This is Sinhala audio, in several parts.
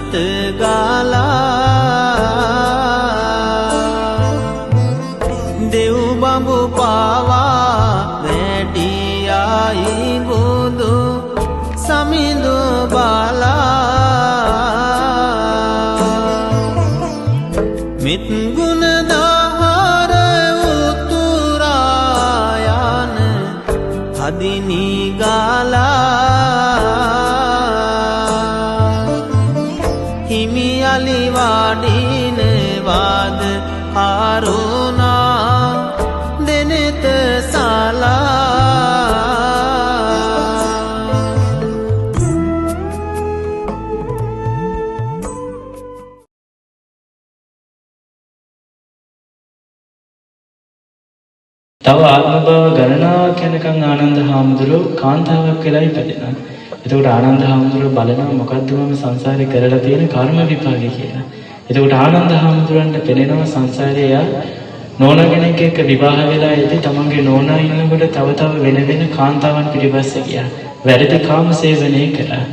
සිත ගාලා දෙව් බඹු පාවා වැටියයි බුදු සමිඳු බාලා මිත් ගුණ දහර උතුරායන හදිනි ගාලා හිමි අලි වාඩින වාද ආරුණා දෙනෙත සාලා තව ආත්මභාව ගණනාවක් යනකම් ආනන්ද හාමුදුරුවෝ කාන්තාවක් වෙලා ඉපදෙනවා. එතකොට ආනන්ද හාමුදුරුවෝ බලනවා මොකද්ද මම සංසාරේ කරලා තියෙන කර්ම විපාකේ කියලා. එතකොට ආනන්ද හාමුදුරන්ට පෙනෙනවා සංසාරේ යා නෝනා කෙනෙක් එක්ක විවාහ වෙලා ඉති තමන්ගේ නෝනා ඉන්නකොට තව වෙන කාන්තාවන් පිටිපස්සේ ගියා. වැරදි කාම සේවනය කළා.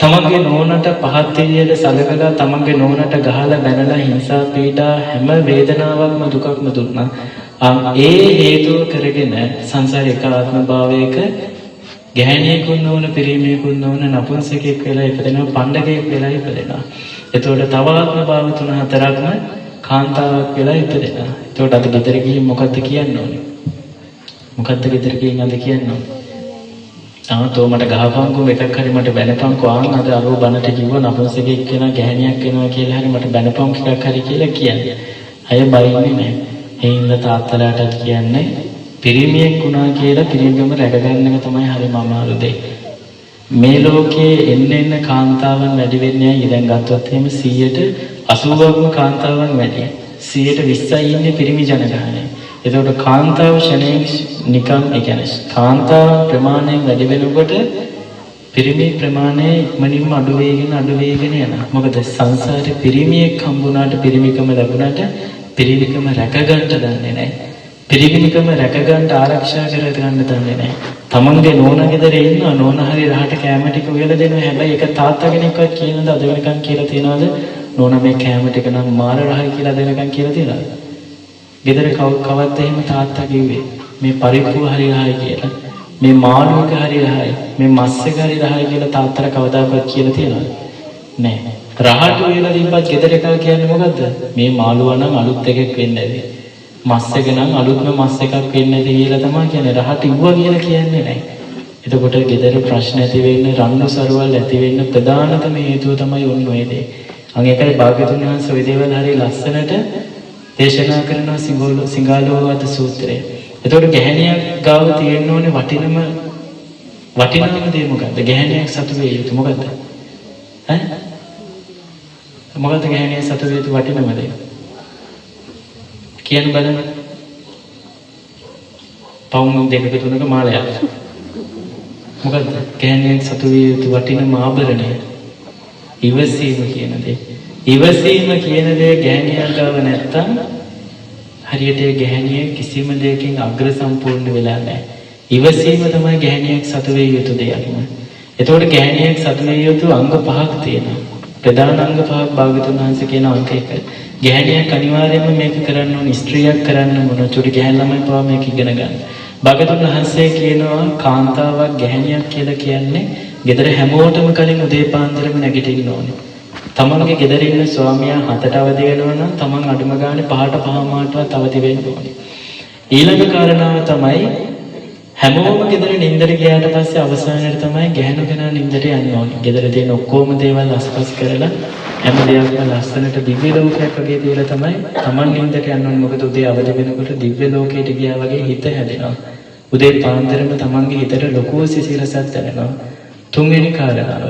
තමන්ගේ නෝනට පහත් විදියට සලකලා තමන්ගේ නෝනට ගහලා බැනලා හිංසා පීඩා හැම වේදනාවක්ම දුකක්ම දුන්නා. ඒ හේතුව කරගෙන සංසාරේ ආත්ම භාවයක ගැහණියෙකුන් නොවන පිරිමියෙකුන් නොවන නපුංසකෙක් වෙලා ඉපදෙනවා පණ්ඩකෙක් වෙලා ඉපදෙනවා. එතකොට තව ආත්ම භාව 3-4ක්ම කාන්තාවක් වෙලා ඉපදෙනවා. එතකොට අද ගෙදර ගිහින් මොකද්ද කියන්න ඕනේ? මොකද්ද ගෙදර ගිහින් අද කියන්න ඕනේ? තෝ මට ගහපන්කෝ එකක් හරි මට බැනපන්කෝ ආන් අද අරෝ බනට කිව්ව නපුංසකෙක් කෙනා ගැහණියක් වෙනවා කියලා හරි මට බැනපන් එකක් හරි කියලා කියන්නේ. අය බයින්නේ නැහැ. ඒ හින්දා තාත්තලාට කියන්නේ පිරිමියෙක් වුණා කියලා පිරිමිකම රැකගන්න එක තමයි හරිම අමාරු දෙය. මේ ලෝකයේ එන්න කාන්තාවන් වැඩි වෙන්නේ ඉතින් ගත්තොත් එහෙම 180ක්ම කාන්තාවන් වැඩි. 120යි ඉන්නේ පිරිමි ජනගහනය. එතකොට කාන්තාව ශරණයෙන් නිකම් ඒ කියන්නේ කාන්තාව ප්‍රමාණයෙන් වැඩි වෙනකොට පිරිමි ප්‍රමාණය ඉක්මනින්ම අඩු වේගෙන යනවා. මොකද සංසාරේ පිරිමියෙක් හම්බුණාට පිරිමිකම ලැබුණාට පිරිමිකම රැකගන්න දන්නේ නැහැ. පිරිමිකම රැකගන්න ආරක්ෂා කරගන්න දන්නේ නැහැ. තමන්ගේ නෝනා ගෙදර ඉන්නවා නෝනා හරි රහට කැම ටික උයලා දෙනවා. හැබැයි ඒක තාත්තා කෙනෙක්වත් කියනද අද වෙනකන් කියලා තියනවාද? නෝනා මේ කැම ටික නම් මාර රහයි කියලා දෙනකන් කියලා තියනවාද? ගෙදර කවද්ද එහෙම තාත්තා කිව්වේ මේ පරිප්පුව හරි රහයි කියලා. මේ මාළුවක හරි රහයි. මේ මස් එක හරි රහයි කියලා තාත්තලා කවදාකවත් කියලා තියනවාද? නැහැ. රහට උයලා දීපත් ගෙදර එකා කියන්නේ මොකද්ද? මේ මාළුවා නම් අලුත් එකෙක් වෙන්න ඇති. මස් එක නම් අලුත්ම මස් එකක් වෙන්න ඇති කියලා තමයි කියන්නේ. රහට ඉවුවා කියලා කියන්නේ නැහැ. එතකොට ගෙදර ප්‍රශ්න ඇති වෙන්න, රණ්ඩු සරුවල් ඇති වෙන්න ප්‍රධානතම හේතුව තමයි ඔන්න ඔය දේ. අන් එකයි භාග්‍යතුන් වහන්සේ ඔය දේවල් හරිය ලස්සනට දේශනා කරනවා සිංහලෝවාද සූත්‍රය. එතකොට ගැහණියක් ගාව තියෙන්න ඕනේ වටිනම දේ මොකද්ද? ගැහණියක් සතු වෙ යුතු මොකද්ද? මොකද්ද ගැහණියක් සතු වෙ යුතු වටිනම දේ? කියන්න බලන්න. පවුම් දෙකක තුනක මාලයක්. මොකද්ද? ගැහණියක් සතු වෙ යුතු වටිනම ආභරණය. ඉවසීම කියන දේ. ඉවසීම කියන දේ ගැහණියක් ගාව නැත්තම් හරියට ඒ ගැහණිය කිසිම දෙයකින් අග්‍ර සම්පූර්ණ වෙලා නැහැ. ඉවසීම තමයි ගැහණියක් සතු වෙ යුතු දෙයක්ම. එතකොට ගැහණියක් සතු වෙ යුතු අංග 5ක් තියෙනවා. ප්‍රධාන අංග 5ක් භාග්‍යතුන් වහන්සේ කියන අංක 1. ගැහණියක් අනිවාර්යයෙන්ම මේක කරන්න ඕන. ස්ත්‍රියක් කරන්න ඕන. චුටි ගැහණි ළමයි පවා මේක ඉගෙන ගන්න. භාග්‍යතුන් වහන්සේ කියනවා කාන්තාවක් ගැහණියක් කියලා කියන්නේ ගෙදර හැමෝටම කලින් උදේ පාන්දරම නැගිටින්න ඕනේ. තමන්ගේ ගෙදර ඉන්න ස්වාමියා 7ට අවදි වෙනවා නම් තමන් අඩුම ගානේ 5ට 5:00ටවත් අවදි වෙන්න ඕනේ. ඊළඟ කාරණාව තමයි හැමෝම ගෙදර නිින්දට ගියාට පස්සේ අවසානයේ තමයි ගැහණු කෙනා නිින්දට යන්න ඕනේ. ගෙදර තියෙන ඔක්කොම දේවල් අස්පස් කරලා හැම දෙයක්ම ලස්සනට දිව්‍ය ලෝකයක් වගේ තියලා තමයි තමන් නිින්දට යන්න ඕනේ. මොකද උදේ අවදි වෙනකොට දිව්‍ය ලෝකයට ගියා වගේ හිත හැදෙනවා. උදේ පාන්දරම තමන්ගේ හිතට ලොකු සිසිලසක් දැනෙනවා. තුන්වෙනි කාරණාව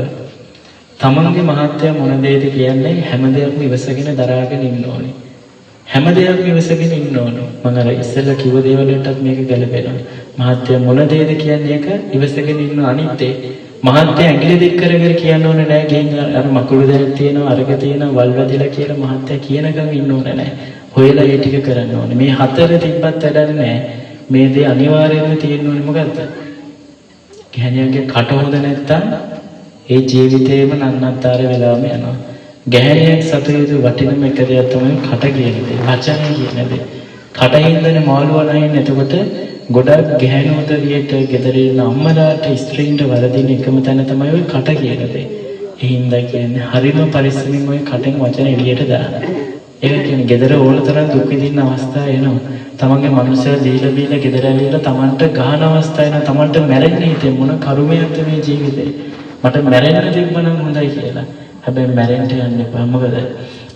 තමන්ගේ මහත්ය මොන දෙයද කියන්නේ හැම දෙයක්ම ඉවසගෙන දරාගෙන ඉන්න ඕනේ. හැම දෙයක්ම ඉවසගෙන ඉන්න ඕනේ. මම අර ඉස්සෙල්ලා කිව්ව දේවල් වලටත් මේක ගැලපෙනවා. මහත්ය මොන දෙයද කියන්නේ එක ඉවසගෙන ඉන්න අනිත් ඒ මහත්ය ඇඟිලි දික් කරගෙන කියන්න ඕනේ නෑ. ගෙන් අර මකුළු දැක් තියෙනවා අරක තියෙනවා වල් වැදිලා කියලා මහත්ය කියනකම් ඉන්න ඕනේ නෑ. හොයලා ඒ ටික කරන්න ඕනේ. මේ හතර තිබ්බත් වැඩක් නෑ. මේ දේ අනිවාර්යයෙන්ම තියෙන්න ඕනේ මොකද්ද? ගැහණියගේ කට හොඳ නැත්තම් ඒ ජීවිතේම නන්නත්තර වෙලාම යනවා. ගැහැණියක් සතු යුතු වටිනම එක දෙයක් තමයි කට කියන දේ. වචනය කියන දේ. කටින්දනේ මාළුවා නැහින් එතකොට ගොඩක් ගැහැණු උදවියට ගෙදර ඉන්න අම්මලාට ස්ත්‍රීන්ට වරදින එකම තැන තමයි ওই කට කියන දේ. ඒ හින්දා කියන්නේ හරිම පරිස්සමින් ওই කටෙන් වචන එළියට දාන්න. ඒක කියන්නේ ගෙදර ඕනතරම් දුක් විඳින්න අවස්ථා එනවා. තමන්ගේ මනුස්සයා දීලා බීලා ගෙදර ඇවිල්ලා තමන්ට ගහන අවස්ථා එනවා. තමන්ට මැරෙන්න හිතේ මොන කරුමයක්ද මේ ජීවිතේ. මට මැරෙන්න තිබ්බනම් හොඳයි කියලා. හැබැයි මැරෙන්න යන්න එපා. මොකද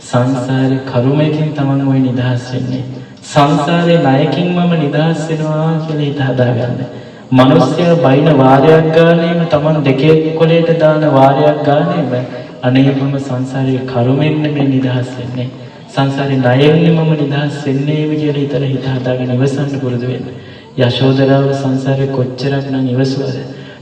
සංසාරේ කරුමකින් තමන් ওই නිදහස් වෙන්නේ. සංසාරේ ණයකින් මම නිදහස් වෙනවා කියලා හිත හදාගන්න. මිනිස්සයා බයින වාරයක් ගානේම තමන් දෙකේ කොලේට දාන වාරයක් ගානේම අනේ මම සංසාරේ කරුමෙන් මේ නිදහස් වෙන්නේ. සංසාරේ ණයෙන් මම නිදහස් වෙන්නේ කියලා හිතලා හිත හදාගෙන ඉවසන්න පුරුදු වෙන්න. යශෝදරාව සංසාරේ කොච්චරක් නම් ඉවසුවද?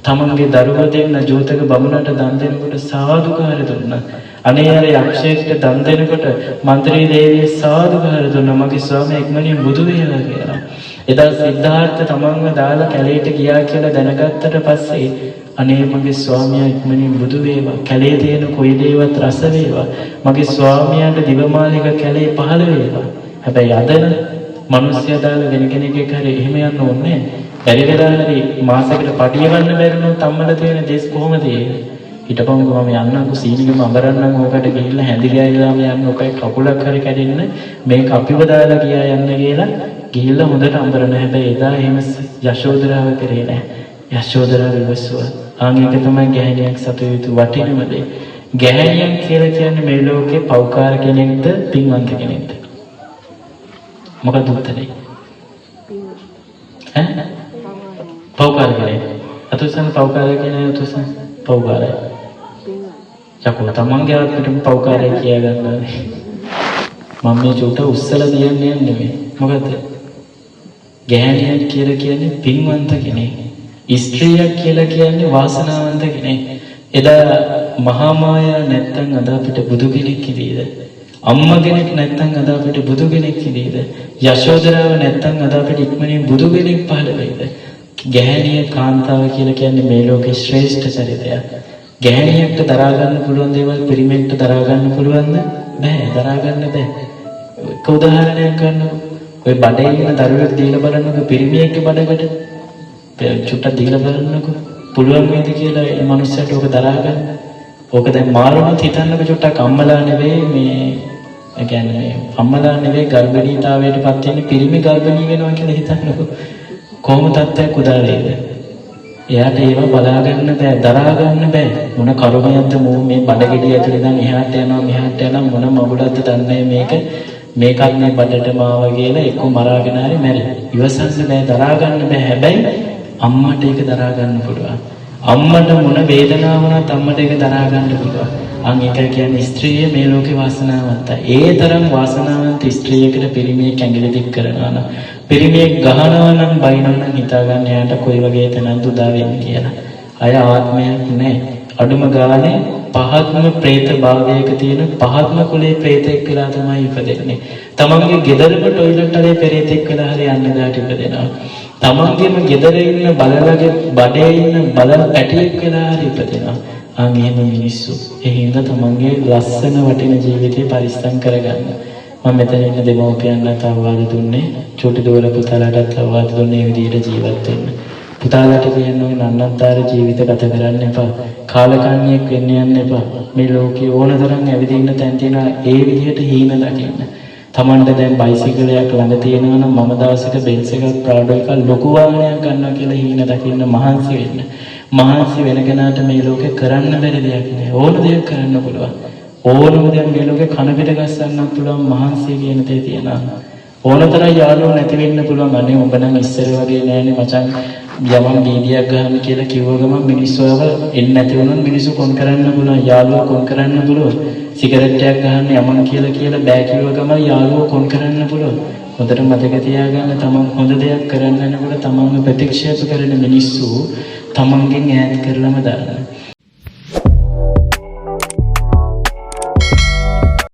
තමන්ගේ දරුවා දෙන්න ජෝතක බමුණට දන් දෙනකොට සාදුකාර දුන්නා. අනේ අර යක්ෂයෙක්ට දන් දෙනකොට මන්ත්‍රී දේවිය සාදුකාර දුන්නා. මගේ ස්වාමී ඉක්මනින් බුදු වේවා කියලා. එදා සිද්ධාර්ථ තමන්ව දාලා කැලේට ගියා කියලා දැනගත්තට පස්සේ අනේ මගේ ස්වාමියා ඉක්මනින් බුදු වේවා. කැලේ තියෙන කොයි දේවත් රස වේවා. මගේ ස්වාමියාට දිවමාලික කැලේ පහළ වේවා. හැබැයි අදන මිනිස්සයා දාලා වෙන කෙනෙක්ගේ කරේ එහෙම යන්න ඕනේ නැහැ. බැරි වෙලා හරි මාසෙකට පඩිය ගන්න බැරි නම් තම්මල තියෙන දේශ කොහොමද ඒ? හිටපන්කෝ මම යන්නම්කෝ සීනිගම අඹරන්නම් ඕකට ගිහිල්ලා හැඳිගෑලාම යන්න ඔකයි කකුලක් හරි කැඩෙන්න මේක අපිව දාලා ගියා යන්න කියලා ගිහිල්ලා හොඳට අඹරන. හැබැයි එදා එහෙම යශෝදරාව කරේ නැහැ. යශෝදරාව ඉවසුවා. ආන්ගේක තමයි ගැහැණියක් සතු යුතු වටිනම දේ. ගැහැණියක් කියලා කියන්නේ මේ ලෝකේ පෞකාර කෙනෙක්ද පින්වන්ත කෙනෙක්ද? මොකද උත්තරේ? ඈ? පෞකාර කෙනෙක්. අතුසන් පෞකාර කියන්නේ අතුසන් පෞකාරය. යකෝ තමන්ගේ ආත්මෙට පෞකාරය කියා ගන්නවා. මම මේ චුට්ට උස්සලා කියන්නේ නෙමෙයි. මොකද ගැහැණියක් කියලා කියන්නේ පින්වන්ත කෙනෙක්. ස්ත්‍රියක් කියලා කියන්නේ වාසනාවන්ත කෙනෙක්. එදා මහා මායා නැත්තම් අද අපිට බුදු කෙනෙක් ඉදීද? අම්මා කෙනෙක් නැත්තම් අද අපිට බුදු කෙනෙක් ඉදීද? යශෝදරාව නැත්තම් අද අපිට ඉක්මනින් බුදු කෙනෙක් පහළ වෙයිද? ගැහැණිය කාන්තාව කියලා කියන්නේ මේ ලෝකේ ශ්‍රේෂ්ඨ චරිතයක්. ගැහැණියක්ට දරා ගන්න පුළුවන් දේවල් පිරිමෙක්ට දරා ගන්න පුළුවන්ද? බෑ, දරා ගන්න බෑ. එක උදාහරණයක් ගන්නකො. ඔය බඩේ ඉන්න දරුවෙක් දීලා බලන්නකො පිරිමියෙක්ගේ බඩකට. චුට්ටක් දීලා බලන්නකො. පුළුවන් වේද කියලා ඒ මනුස්සයාට ඕක දරා ගන්න. ඕක දැන් මාළුවත් හිතන්නකො චුට්ටක් අම්මලා නෙවෙයි මේ ඒ කියන්නේ අම්මලා නෙවෙයි ගර්භණීතාවයටපත් වෙන්නේ පිරිමි ගර්භණී වෙනවා කියලා හිතන්නකො. කොහොම තත්ත්වයක් උදා වේද? එයාට ඒව බලා ගන්න බෑ, දරා ගන්න බෑ. මොන කර්මයක්ද මේ බඩගෙඩිය ඇතුලේ දැන් එහාට යනවා මෙහාට යනවා මොන මගුලක්ද දන්නේ මේකත් මේ බඩටම ආවා කියලා එක්ක මරාගෙන හරි මැරෙ. ඉවසන්න බෑ, දරා ගන්න බෑ. හැබැයි අම්මට ඒක දරා ගන්න පුළුවන්. අම්මට මොන වේදනාවක් වුණත් අම්මට ඒක දරා ගන්න පුළුවන්. අන් ඒක කියන්නේ ස්ත්‍රිය මේ ලෝකේ වාසනාවන්තයි. ඒ තරම් වාසනාවන්ත ස්ත්‍රියකට පිරිමියෙක් ඇඟිලි දික් කරනවා නම් පිරිමියෙක් ගහනවා නම් බයිනවා නම් හිතා ගන්න එයාට කොයි වගේ තැනක්ද උදා වෙන්නේ කියලා. අය ආත්මයක් නැහැ. අඩුම ගානේ පහත්ම പ്രേත භාවයක තියෙන පහත්ම කුලේ പ്രേතෙක් කියලා තමයි ඉපදෙන්නේ. තමන්ගේ ගෙදරම টয়ලට් වලේ පෙරේතෙක් කියලා හරි යන්න දාට ඉපදෙනවා. තමන්ගේම ගෙදර ඉන්න බලලගේ බඩේ ඉන්න බලල් පැටියෙක් කියලා හරි ඉපදෙනවා. අන් එහෙම මිනිස්සු. ඒ හින්දා තමන්ගේ ලස්සන වටින ජීවිතේ පරිස්සම් කරගන්න. මම මෙතන ඉන්න දෙමව්පියන්ට අවවාද දුන්නේ චූටි දෝල පුතාලටත් අවවාද දුන්නේ මේ විදිහට ජීවත් වෙන්න. පුතාලට කියන්නේ නන්නත්තර ජීවිත ගත කරන්න එපා. කාලකන්ණියෙක් වෙන්න යන්න එපා. මේ ලෝකේ ඕනතරම් ඇවිදින්න තැන් තියෙනවා ඒ විදිහට හීන දකින්න. Tamanta දැන් බයිසිකලයක් ළඟ තියෙනවා නම් මම දවසක බෙන්ස් එකක් ප්‍රාඩෝ එකක් ලොකු වාහනයක් ගන්නවා කියලා හීන දකින්න මහන්සි වෙන්න. මහන්සි වෙන කෙනාට මේ ලෝකේ කරන්න බැරි දෙයක් නෑ. ඕන දෙයක් කරන්න පුළුවන්. ඕනම දෙයක් මේ ලෝකේ කන පිට ගස්සන්නත් පුළුවන් මහන්සිය කියන දේ තියෙනවා. ඕනතරම් යාළුවෝ නැති වෙන්න පුළුවන්. අනේ ඔබ නම් ඉස්සර වගේ නෑනේ මචං. යමන් බීඩියක් ගහන්න කියලා කිව්ව ගමන් මිනිස්සු ආව එන්නේ නැති වුණොත් මිනිස්සු කොන් කරන්න පුළුවන්. යාළුවෝ කොන් කරන්න පුළුවන්. සිගරට් එකක් ගහන්න යමන් කියලා බෑ කිව්ව ගමන් යාළුවෝ කොන් කරන්න පුළුවන්. හොඳට මතක තියාගන්න තමන් හොඳ දෙයක් කරන්න යනකොට තමන්ව ප්‍රතික්ෂේප කරන මිනිස්සු තමන්ගෙන් ඈත් කරලම දානවා.